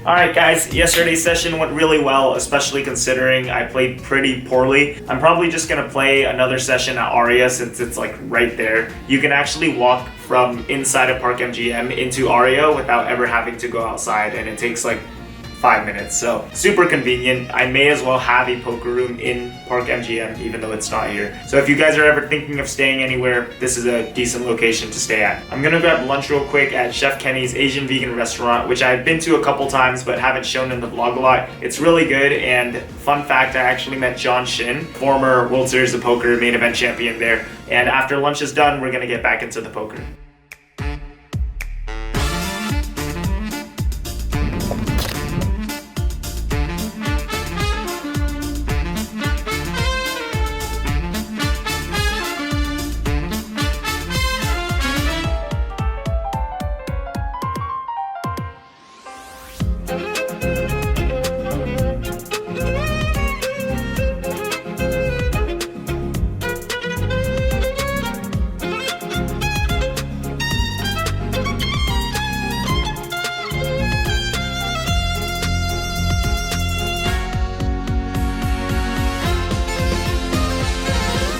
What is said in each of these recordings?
Alright guys, yesterday's session went really well, especially considering I played pretty poorly. I'm probably just gonna play another session at Aria since it's like right there. You can actually walk from inside of Park MGM into Aria without ever having to go outside, and it takes like 5 minutes, so super convenient. I may as well have a poker room in Park MGM even though it's not here. So if you guys are ever thinking of staying anywhere, this is a decent location to stay at. I'm gonna grab lunch real quick at Chef Kenny's Asian vegan restaurant, which I've been to a couple times but haven't shown in the vlog a lot. It's really good, and fun fact, I actually met John Shin, former World Series of Poker main event champion there. And after lunch is done, we're gonna get back into the poker.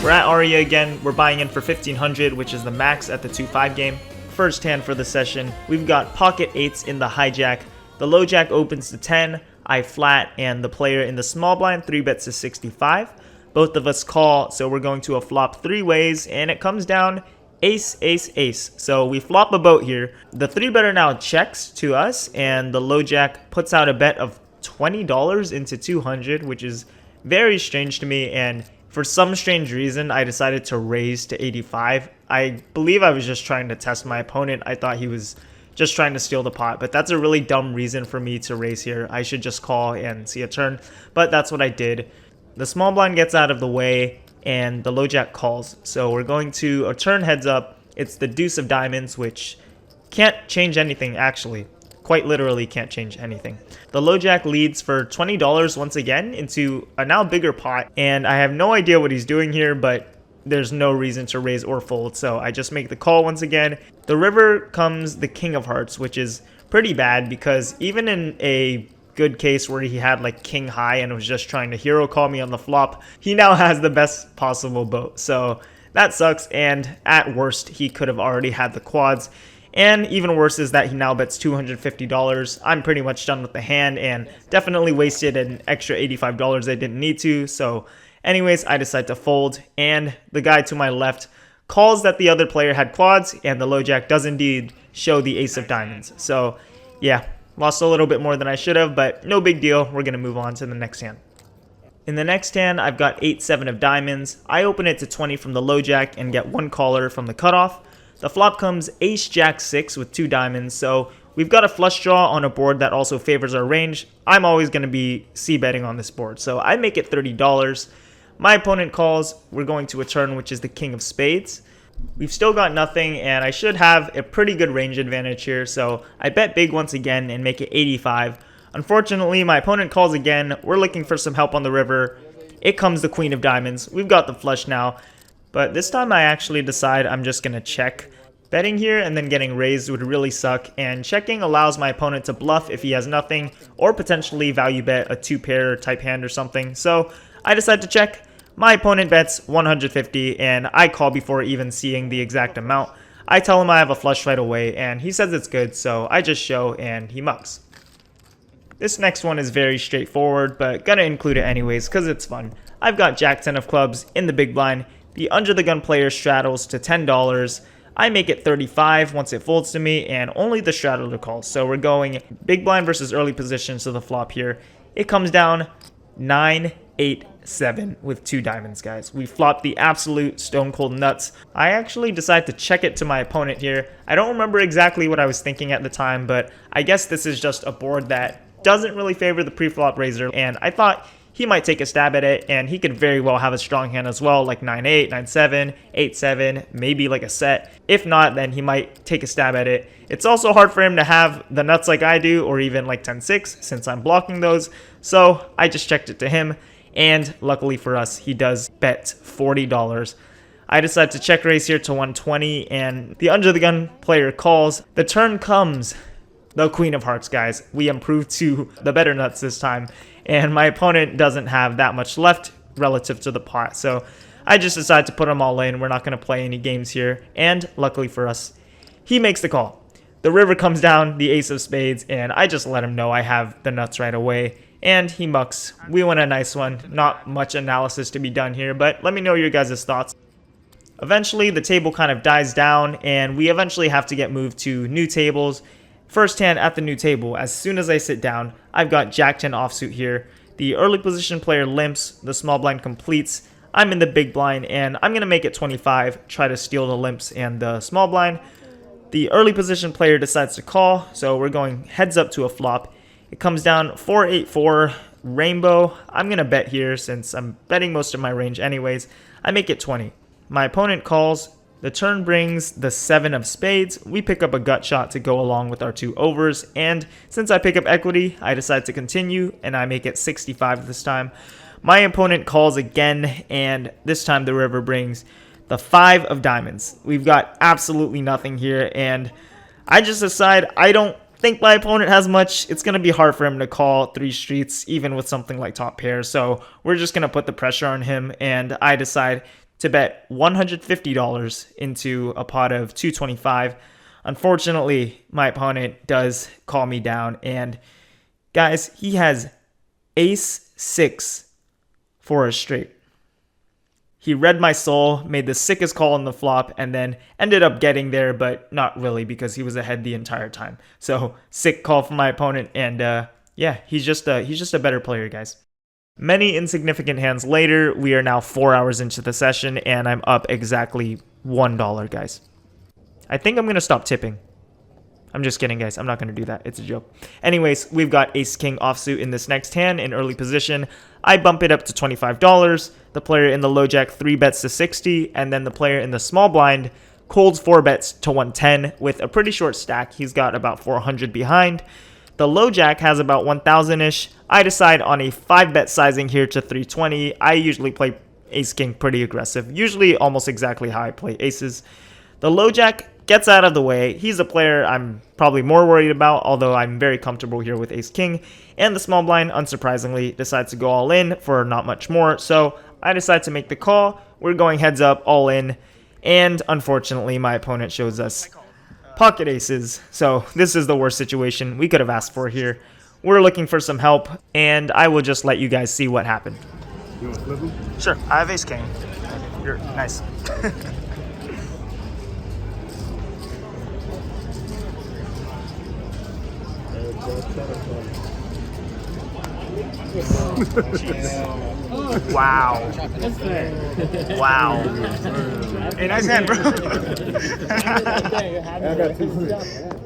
We're at Aria again. We're buying in for 1500, which is the max at the 2-5 game. First hand for the session, we've got pocket 8s in the hijack. The low jack opens to 10, I flat, and the player in the small blind 3-bets to 65. Both of us call, so we're going to a flop 3 ways, and it comes down ace, ace, ace. So we flop a boat here. The 3-better now checks to us, and the low jack puts out a bet of $20 into 200, which is very strange to me, and for some strange reason, I decided to raise to 85. I believe I was just trying to test my opponent. I thought he was just trying to steal the pot, but that's a really dumb reason for me to raise here. I should just call and see a turn, but that's what I did. The small blind gets out of the way, and the low jack calls. So we're going to a turn heads up. It's the deuce of diamonds, which can't change anything, actually. Quite literally can't change anything. The low jack leads for $20 once again into a now bigger pot, and I have no idea what he's doing here, but there's no reason to raise or fold, so I just make the call once again. The river comes the king of hearts, which is pretty bad because even in a good case where he had like king high and was just trying to hero call me on the flop, he now has the best possible boat, so that sucks. And at worst, he could have already had the quads. And even worse is that he now bets $250. I'm pretty much done with the hand and definitely wasted an extra $85 I didn't need to. So anyways, I decide to fold, and the guy to my left calls that the other player had quads, and the low jack does indeed show the ace of diamonds. So yeah, lost a little bit more than I should have, but no big deal. We're going to move on to the next hand. In the next hand, I've got 8-7 of diamonds. I open it to 20 from the low jack and get one caller from the cutoff. The flop comes ace jack 6 with 2 diamonds, so we've got a flush draw on a board that also favors our range. I'm always going to be c-betting on this board, so I make it $30. My opponent calls. We're going to a turn, which is the king of spades. We've still got nothing, and I should have a pretty good range advantage here, so I bet big once again and make it 85. Unfortunately, my opponent calls again. We're looking for some help on the river. It comes the queen of diamonds. We've got the flush now. But this time I actually decide I'm just going to check. Betting here and then getting raised would really suck, and checking allows my opponent to bluff if he has nothing, or potentially value bet a 2-pair type hand or something. So I decide to check. My opponent bets 150, and I call before even seeing the exact amount. I tell him I have a flush right away, and he says it's good, so I just show and he mucks. This next one is very straightforward, but gonna include it anyways because it's fun. I've got jack 10 of clubs in the big blind. The under the gun player straddles to $10. I make it 35 once it folds to me, and only the straddler calls. So we're going big blind versus early positions to the flop here. It comes down 9, 8, 7 with 2 diamonds, guys. We flop the absolute stone cold nuts. I actually decide to check it to my opponent here. I don't remember exactly what I was thinking at the time, but I guess this is just a board that doesn't really favor the pre-flop raiser, and I thought he might take a stab at it, and he could very well have a strong hand as well, like 9-8, 9-7, 8-7, maybe like a set. If not, then he might take a stab at it. It's also hard for him to have the nuts like I do, or even like 10-6, since I'm blocking those. So I just checked it to him, and luckily for us, he does bet $40. I decide to check raise here to 120, and the under the gun player calls. The turn comes. the queen of hearts, guys. We improved to the better nuts this time, and my opponent doesn't have that much left relative to the pot, so I just decided to put them all in. We're not going to play any games here, and luckily for us, he makes the call. The river comes down, the ace of spades, and I just let him know I have the nuts right away, and he mucks. We win a nice one. Not much analysis to be done here, but let me know your guys' thoughts. Eventually, the table kind of dies down, and we eventually have to get moved to new tables. First hand at the new table, as soon as I sit down, I've got Jack-10 offsuit here. The early position player limps, the small blind completes. I'm in the big blind, and I'm going to make it 25, try to steal the limps and the small blind. The early position player decides to call, so we're going heads up to a flop. It comes down 4-8-4, rainbow. I'm going to bet here since I'm betting most of my range anyways. I make it 20. My opponent calls. The turn brings the 7 of spades. We pick up a gut shot to go along with our 2 overs, and since I pick up equity, I decide to continue, and I make it 65 this time. My opponent calls again, and this time the river brings the 5 of diamonds. We've got absolutely nothing here, and I just decide I don't think my opponent has much. It's going to be hard for him to call 3 streets, even with something like top pair, so we're just going to put the pressure on him, and I decide to bet $150 into a pot of 225. Unfortunately, my opponent does call me down, and guys, he has ace 6 for a straight. He read my soul, made the sickest call on the flop, and then ended up getting there, but not really because he was ahead the entire time. So sick call from my opponent, and yeah, he's just a better player, guys. Many insignificant hands later, we are now 4 hours into the session, and I'm up exactly $1, guys. I think I'm going to stop tipping. I'm just kidding, guys. I'm not going to do that. It's a joke. Anyways, we've got ace-king offsuit in this next hand in early position. I bump it up to $25. The player in the low jack 3 bets to 60, and then the player in the small blind colds 4 bets to 110 with a pretty short stack. He's got about 400 behind. The low jack has about 1,000-ish. I decide on a 5-bet sizing here to 320. I usually play ace-king pretty aggressive, usually almost exactly how I play aces. The low jack gets out of the way. He's a player I'm probably more worried about, although I'm very comfortable here with ace-king. And the small blind, unsurprisingly, decides to go all in for not much more. So I decide to make the call. We're going heads up, all in. And unfortunately, my opponent shows us pocket aces, so this is the worst situation we could have asked for here. We're looking for some help, and I will just let you guys see what happened. You want to flip them? Sure, I have ace king. You're nice. Wow. Wow. Hey, nice hand, bro.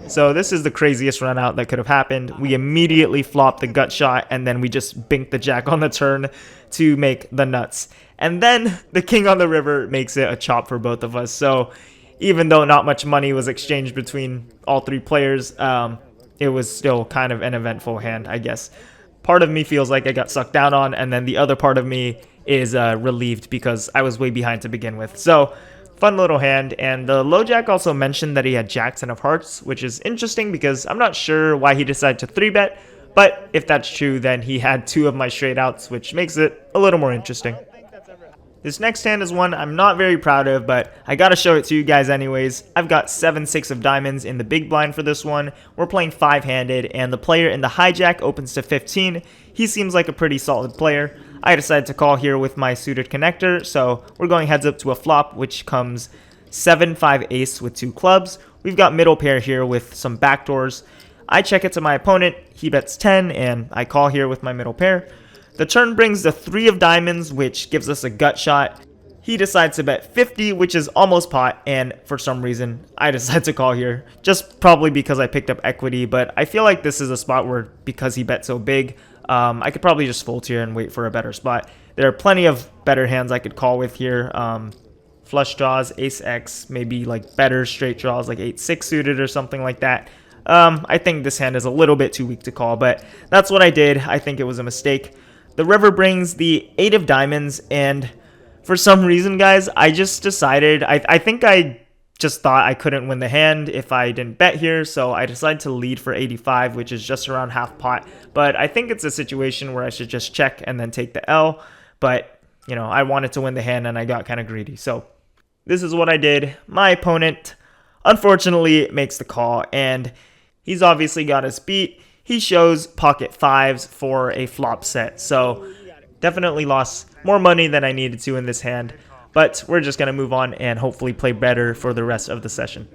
So this is the craziest run out that could have happened. We immediately flopped the gut shot, and then we just binked the jack on the turn to make the nuts. And then the king on the river makes it a chop for both of us. So even though not much money was exchanged between all 3 players, it was still kind of an eventful hand, I guess. Part of me feels like I got sucked down on, and then the other part of me is relieved because I was way behind to begin with. So, fun little hand. And the low jack also mentioned that he had Jack-10 of hearts, which is interesting because I'm not sure why he decided to 3-bet, but if that's true, then he had 2 of my straight outs, which makes it a little more interesting. This next hand is one I'm not very proud of, but I gotta show it to you guys anyways. I've got 7-6 of diamonds in the big blind for this one. We're playing 5-handed, and the player in the hijack opens to 15. He seems like a pretty solid player. I decided to call here with my suited connector, so we're going heads up to a flop, which comes 7-5 ace with 2 clubs. We've got middle pair here with some backdoors. I check it to my opponent. He bets 10, and I call here with my middle pair. The turn brings the 3 of diamonds, which gives us a gut shot. He decides to bet 50, which is almost pot, and for some reason, I decide to call here. Just probably because I picked up equity, but I feel like this is a spot where, because he bet so big, I could probably just fold here and wait for a better spot. There are plenty of better hands I could call with here. Flush draws, ace-x, maybe like better straight draws, like 8-6 suited or something like that. I think this hand is a little bit too weak to call, but that's what I did. I think it was a mistake. The river brings the 8 of diamonds, and for some reason, guys, I just decided, I think I just thought I couldn't win the hand if I didn't bet here, so I decided to lead for 85, which is just around half pot. But I think it's a situation where I should just check and then take the L, but you know, I wanted to win the hand and I got kind of greedy. So this is what I did. My opponent, unfortunately, makes the call, and he's obviously got us beat. He shows pocket fives for a flop set, so definitely lost more money than I needed to in this hand. But we're just going to move on and hopefully play better for the rest of the session.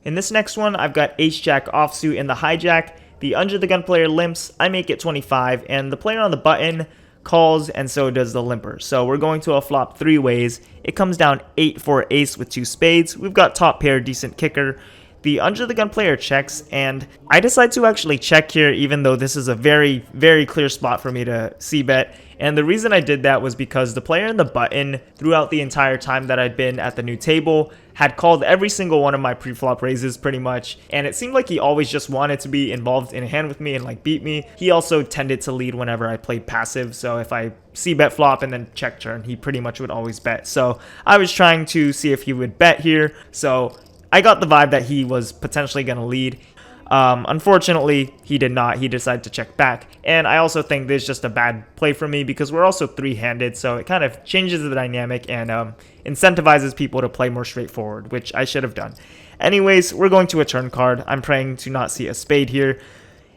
In this next one, I've got ace-jack offsuit in the hijack. The under the gun player limps, I make it 25, and the player on the button calls, and so does the limper. So we're going to a flop three ways. It comes down 8 for ace with 2 spades. We've got top pair, decent kicker. The under the gun player checks, and I decide to actually check here, even though this is a very, very clear spot for me to c-bet. And the reason I did that was because the player in the button, throughout the entire time that I'd been at the new table, had called every single one of my pre-flop raises pretty much, and it seemed like he always just wanted to be involved in a hand with me and like beat me. He also tended to lead whenever I played passive, so if I c-bet flop and then check turn, he pretty much would always bet. So I was trying to see if he would bet here, so I got the vibe that he was potentially going to lead. Unfortunately, he did not. He decided to check back. And I also think this is just a bad play for me because we're also three-handed, so it kind of changes the dynamic and incentivizes people to play more straightforward, which I should have done. Anyways, we're going to a turn card. I'm praying to not see a spade here.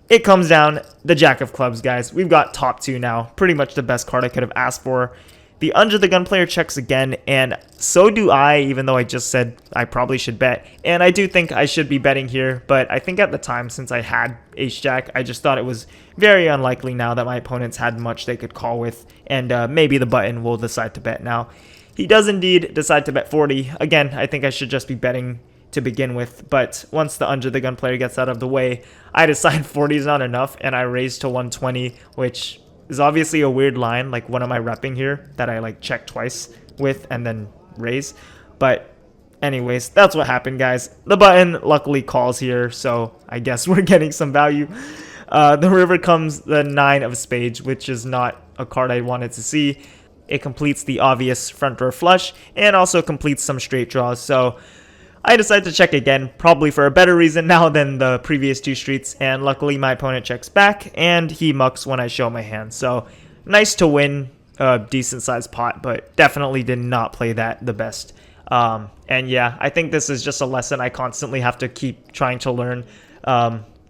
It comes down the jack of clubs, guys. We've got top two now. Pretty much the best card I could have asked for. The under the gun player checks again, and so do I, even though I just said I probably should bet. And I do think I should be betting here, but I think at the time, since I had ace-jack, I just thought it was very unlikely now that my opponents had much they could call with, and maybe the button will decide to bet now. He does indeed decide to bet 40. Again, I think I should just be betting to begin with, but once the under the gun player gets out of the way, I decide 40 is not enough, and I raise to 120, which is obviously a weird line. Like, what am I repping here that I like check twice with and then raise? But anyways, that's what happened, guys. The button luckily calls here, so I guess we're getting some value. The river comes the 9 of spades, which is not a card I wanted to see. It completes the obvious front door flush and also completes some straight draws, so I decided to check again, probably for a better reason now than the previous two streets, and luckily my opponent checks back, and he mucks when I show my hand. So, nice to win a decent-sized pot, but definitely did not play that the best. And yeah, I think this is just a lesson I constantly have to keep trying to learn.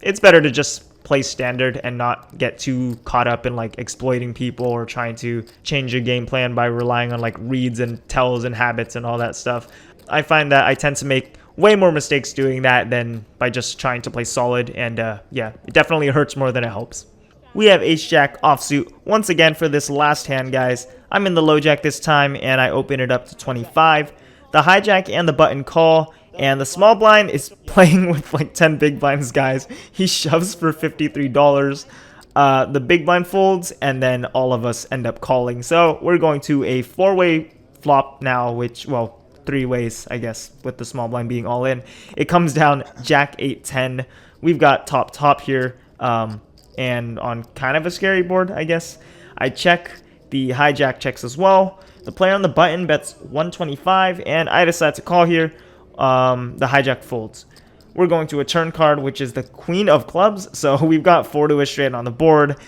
It's better to just play standard and not get too caught up in like exploiting people or trying to change your game plan by relying on like reads and tells and habits and all that stuff. I find that I tend to make way more mistakes doing that than by just trying to play solid, and yeah, it definitely hurts more than it helps. We have ace-jack offsuit once again for this last hand, guys. I'm in the low jack this time, and I open it up to 25. The hijack and the button call, and the small blind is playing with like 10 big blinds, guys. He shoves for $53. The big blind folds, and then all of us end up calling. So we're going to a 4-way flop now, which, well, 3 ways, I guess, with the small blind being all in. It comes down jack 8-10. We've got top here, and on kind of a scary board, I guess. I check. The hijack checks as well. The player on the button bets 125, and I decide to call here. The hijack folds. We're going to a turn card, which is the queen of clubs, so we've got 4 to a straight on the board.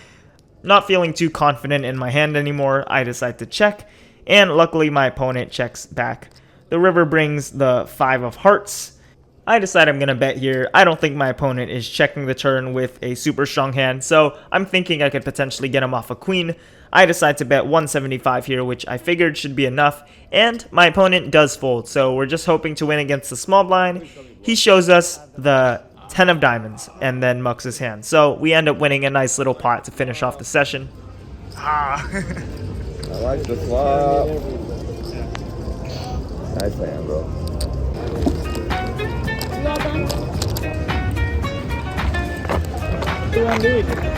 Not feeling too confident in my hand anymore, I decide to check, and luckily my opponent checks back. The river brings the 5 of hearts. I decide I'm going to bet here. I don't think my opponent is checking the turn with a super strong hand, so I'm thinking I could potentially get him off a queen. I decide to bet 175 here, which I figured should be enough, and my opponent does fold, so we're just hoping to win against the small blind. He shows us the 10 of diamonds and then mucks his hand, so we end up winning a nice little pot to finish off the session. I like the flop. Nice hand, bro. Well done.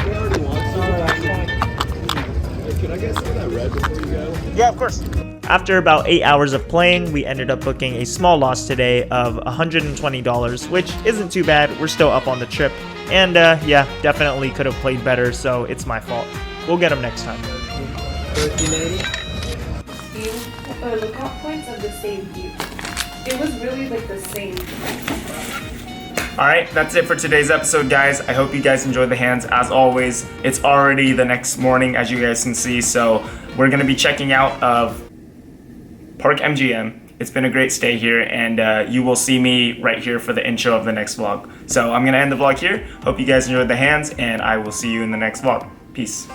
Can I get some of that red before you go? Yeah, of course. After about 8 hours of playing, we ended up booking a small loss today of $120, which isn't too bad. We're still up on the trip. And yeah, definitely could have played better, so it's my fault. We'll get him next time. 1380. Lookout points of the same view. It was really like the same. Alright, that's it for today's episode, guys. I hope you guys enjoyed the hands. As always, it's already the next morning, as you guys can see, so we're going to be checking out of Park MGM. It's been a great stay here, and you will see me right here for the intro of the next vlog. So I'm going to end the vlog here. Hope you guys enjoyed the hands, and I will see you in the next vlog. Peace.